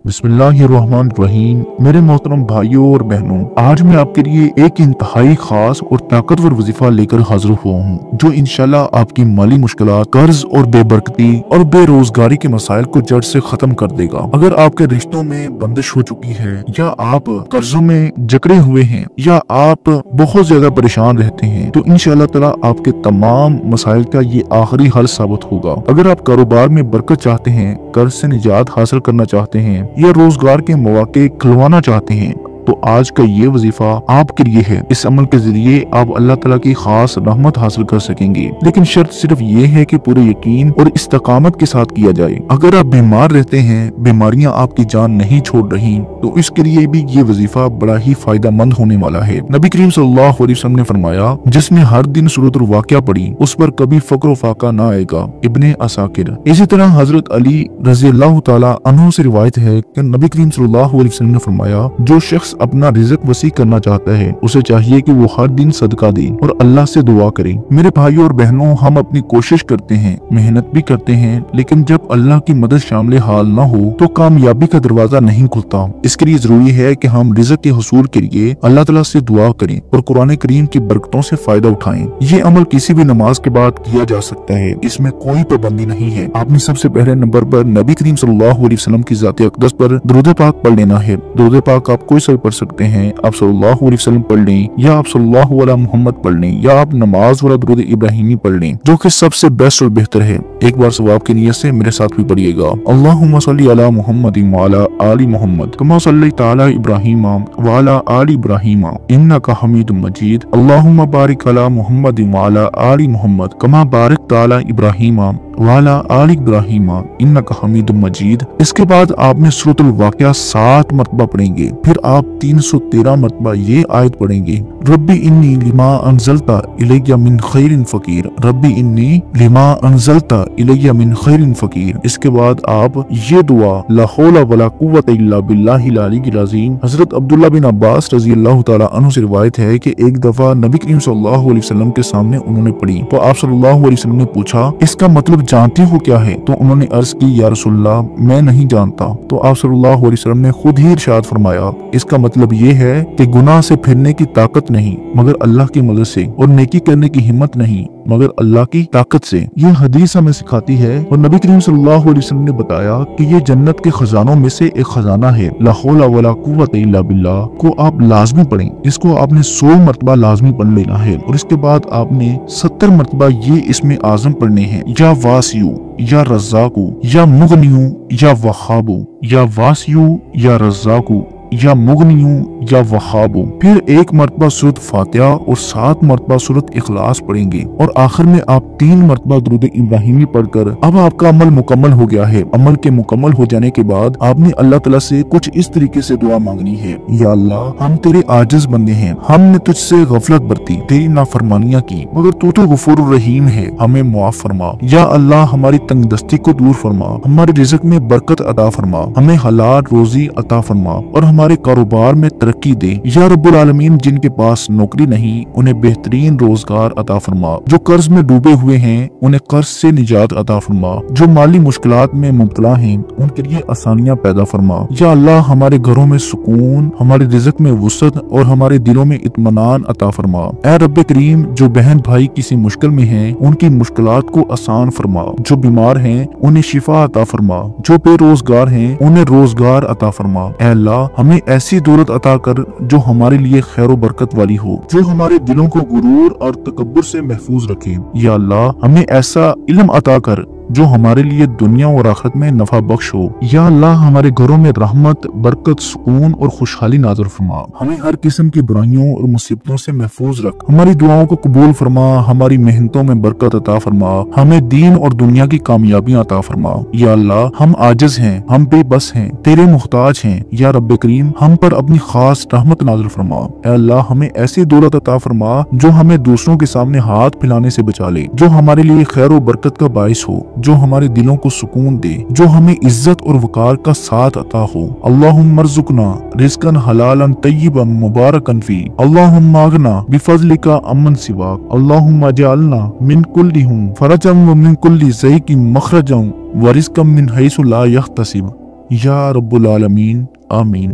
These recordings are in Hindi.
बिस्मिल्लाहिर्रहमानिर्रहीम। मेरे मोहतरम भाइयों और बहनों, आज मैं आपके लिए एक इंतहाई खास और ताकतवर वजीफा लेकर हाजिर हुआ हूँ, जो इंशाल्लाह आपकी माली मुश्किलात, कर्ज और बेबरकती और बेरोजगारी के मसाइल को जड़ से खत्म कर देगा। अगर आपके रिश्तों में बंदिश हो चुकी है, या आप कर्जों में जकड़े हुए हैं, या आप बहुत ज्यादा परेशान रहते हैं, तो इंशाल्लाह ताला आपके तमाम मसाइल का ये आखिरी हल साबित होगा। अगर आप कारोबार में बरकत चाहते हैं, कर्ज से निजात हासिल करना चाहते हैं, या रोजगार के मौके खुलवाना चाहते हैं, तो आज का ये वजीफा आपके लिए है। इस अमल के जरिए आप अल्लाह ताला की खास रहमत हासिल कर सकेंगे, लेकिन शर्त सिर्फ ये है कि पूरे यकीन और इस्तकामत के साथ किया जाए। अगर आप बीमार रहते हैं, बीमारियां आपकी जान नहीं छोड़ रही, तो इसके लिए भी ये वजीफा बड़ा ही फायदेमंद होने वाला है। नबी करीम सल्लल्लाहु अलैहि वसल्लम ने फरमाया, जिसने हर दिन सूरतुल वाक़िया पढ़ी, उस पर कभी फक्र फाका ना आएगा। इब्ने असाकिर। इसी तरह हजरत अली रज़ियल्लाहु ताला अन्हु से रिवायत है कि नबी करीम सल्लल्लाहु अलैहि वसल्लम ने फरमाया, जो शख्स अपना रिज़्क वसी करना चाहता है, उसे चाहिए कि वो हर दिन सदका दे और अल्लाह से दुआ करे। मेरे भाइयों और बहनों, हम अपनी कोशिश करते हैं, मेहनत भी करते हैं, लेकिन जब अल्लाह की मदद शामिल हाल न हो तो कामयाबी का दरवाजा नहीं खुलता। इसके लिए जरूरी है कि हम रिज़्क के हुसूल के लिए अल्लाह ताला से दुआ करें और कुरान करीम की बरकतों से फायदा उठाएं। ये अमल किसी भी नमाज के बाद किया जा सकता है, इसमें कोई पाबंदी नहीं है। आपने सबसे पहले नंबर पर नबी करीम सल्लल्लाहु अलैहि वसल्लम की ज़ात अक़दस पर दुरूद पाक पढ़ लेना है। दुरूद पाक आप कोई सा पढ़ सकते हैं, आप सल्लल्लाहु अलैहि वसल्लम पढ़ लें, या आप सल्लल्लाहु अला मुहम्मद पढ़ लें, या आप नमाज वाला दुरूद इब्राहिमी पढ़ लें, जो कि सबसे बेस्ट और बेहतर है। एक बार सवाब की नियत से मेरे साथ भी पढ़िएगा। अल्लाहुम्मा सल्ली अला मुहम्मदिन व अला आलि मुहम्मद कमा सल्लैता अला इब्राहीम व अला आलि इब्राहीम इन्नका हमीदुम मजीद। अल्लाहुम्मा बारिक अला मुहम्मदिन व अला आलि मुहम्मद कमा बारकता अला इब्राहीम वाला आल इब्राहीम इन्नका हमीदुम मजीद। इसके बाद आपने सूरतुल वाक़िया 7 मरतबा पढ़ेंगे। फिर आप 313 मरतबा ये आयत पढ़ेंगे, रब्बी इन्नी लिमा अनज़लता इलैया मिन खैरिन फ़कीर। रब्बी इन्नी लिमा अनज़लता इलैया मिन खैरिन फ़कीर। इसके बाद आप ये दुआ ला हौला वला कुव्वता इल्ला बिल्लाहिल अलीय्यिल अज़ीम। हज़रत अब्दुल्लाह बिन अब्बास रज़ियल्लाहु ताला अन्हु से रिवायत है कि एक दफा नबी करीम सल्लल्लाहु अलैहि वसल्लम के सामने उन्होंने पढ़ी, तो आप सल्लल्लाहु अलैहि वसल्लम ने पूछा, इसका मतलब जानते हो क्या है? तो उन्होंने अर्ज की, या रसूलल्लाह, मैं नहीं जानता। तो आप सल्लल्लाहु अलैहि वसल्लम ने खुद ही इरशाद फरमाया, इसका मतलब ये है कि गुनाह से फिरने की ताकत नहीं मगर अल्लाह की मदद से, और नेकी करने की हिम्मत नहीं मगर अल्लाह की ताकत से। ये हदीस हमें सिखाती है, और नबी करीम सल्लल्लाहु अलैहि वसल्लम ने बताया कि ये जन्नत के खजानों में से एक खजाना है। ला हौला वला कुव्वता इल्ला बिल्लाह को आप लाजमी पढ़ें। इसको आपने 100 मरतबा लाजमी पढ़ लेना है, और इसके बाद आपने 70 मरतबा ये इसमें आजम पढ़ने हैं, या वासियु, या रज़्ज़ाकु, या मुगनियु, या वहाबु, या वासियु, या रज़्ज़ाकु, या मुगनियु, या वहाबु। फिर 1 मरतबा सूरत फातिहा और 7 मरतबा सूरत इखलास पढ़ेंगे, और आखिर में आप 3 मरतबा दुरूद इब्राहिमी पढ़कर अब आपका अमल मुकम्मल हो गया है। अमल के मुकम्मल हो जाने के बाद आपने अल्लाह ताला से कुछ इस तरीके से दुआ मांगनी है, या अल्लाह, हम तेरे आजिज बंदे हैं, हमने तुझसे गफलत बरती, तेरी नाफरमानियां की, मगर तू तो गफूर रहीम है, हमें मुआफ फरमा। या अल्लाह, हमारी तंगदस्ती को दूर फरमा, हमारे रिज़्क में बरकत अता फरमा, हमें हलाल रोजी अता फरमा, और हमारे कारोबार में तरक्की दे। या रब्बुल आलमीन, जिनके पास नौकरी नहीं, उन्हें बेहतरीन रोजगार अता फरमा। जो कर्ज में डूबे हुए हैं, उन्हें कर्ज से निजात अता फरमा। जो माली मुश्किलात में मुब्तला हैं, उनके लिए आसानियां पैदा फरमा। या अल्लाह, हमारे घरों में सुकून, हमारे रिज़्क में वुसअत और हमारे दिलों में इत्मीनान अता फरमा। ऐ रब्बे करीम, जो बहन भाई किसी मुश्किल में हैं, उनकी मुश्किलात को आसान फरमा। जो बीमार हैं, उन्हें शिफा अता फरमा। जो बेरोजगार हैं, उन्हें रोजगार अता फरमा। ऐ अल्लाह, हमें ऐसी दौलत अता कर जो हमारे लिए खैर बरकत वाली हो, जो हमारे दिलों को गुरूर और तकब्बुर से महफूज रखे। या अल्लाह, हमें ऐसा इल्म अता कर जो हमारे लिए दुनिया और आखिरत में नफा बख्श हो। या अल्लाह, हमारे घरों में रहमत, बरकत, सुकून और खुशहाली नाज़िल फरमा। हमें हर किस्म की बुराइयों और मुसीबतों से महफूज रख। हमारी दुआओं को कबूल फरमा, हमारी मेहनतों में बरकत अता फरमा, हमें दीन और दुनिया की कामयाबियां अता फरमा। या अल्लाह, हम आजिज हैं, हम बेबस हैं, तेरे मुहताज हैं। या रब्बे करीम, हम पर अपनी खास रहमत नाज़िल फरमा। ऐ अल्लाह, हमें ऐसी दौलत अता फरमा जो हमें दूसरों के सामने हाथ फैलाने से बचा ले, जो हमारे लिए खैर व बरकत का बाइस हो, जो हमारे दिलों को सुकून दे, जो हमें इज्जत और वकार का साथ अता हो। अल्लाहुम्मा अर्ज़ुक़ना रिज़्क़न हलालन तय्यिबन मुबारकन फी। अल्लाहुम्मा अग़ना बिफ़ज़लिका अम्मन सिवाक। अल्लाहुम्मा जअलना मिन कुल्ली फरजन व मिन कुल्ली ज़य्क़िन मख़रजन व रिज़्क़न मिन हैसु ला यहतसिब। या रब्बुल आलमीन, आमीन।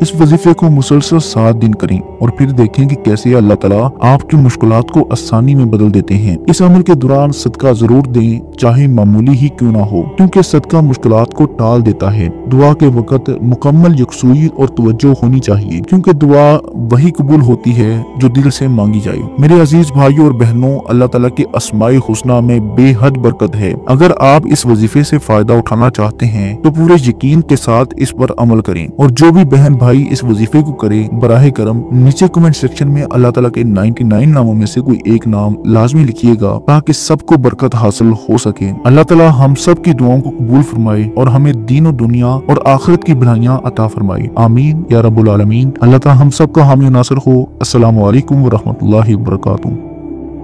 इस वजीफे को मुसलसल 7 दिन करें और फिर देखें कि कैसे अल्लाह ताला आपकी मुश्किलात को आसानी में बदल देते हैं। इस अमल के दौरान सदका जरूर दें, चाहे मामूली ही क्यों ना हो, क्योंकि सदका मुश्किलात को टाल देता है। दुआ के वक्त मुकम्मल यकसूई और तवज्जो होनी चाहिए, क्योंकि दुआ वही कबूल होती है जो दिल से मांगी जाए। मेरे अजीज भाइयों और बहनों, अल्लाह ताला के अस्माए हुस्ना में बेहद बरकत है। अगर आप इस वजीफे से फायदा उठाना चाहते हैं तो पूरे यकीन के साथ इस पर अमल करें, और जो भी बहन भाई इस वजीफे को करे, बराहे करम नीचे कमेंट सेक्शन में अल्लाह ताला के 99 नामों में से कोई एक नाम लाजमी लिखिएगा, ताकि सबको बरकत हासिल हो सके। अल्लाह ताला हम सब की दुआओं को कबूल फरमाए और हमें दीन और दुनिया और आखिरत की भलाइयां अता फरमाए। आमीन या रब्बुल आलमीन। अल्लाह ताला हम सब का हामी नासर हो। अस्सलामु अलैकुम व रहमतुल्लाहि व बरकातुहू।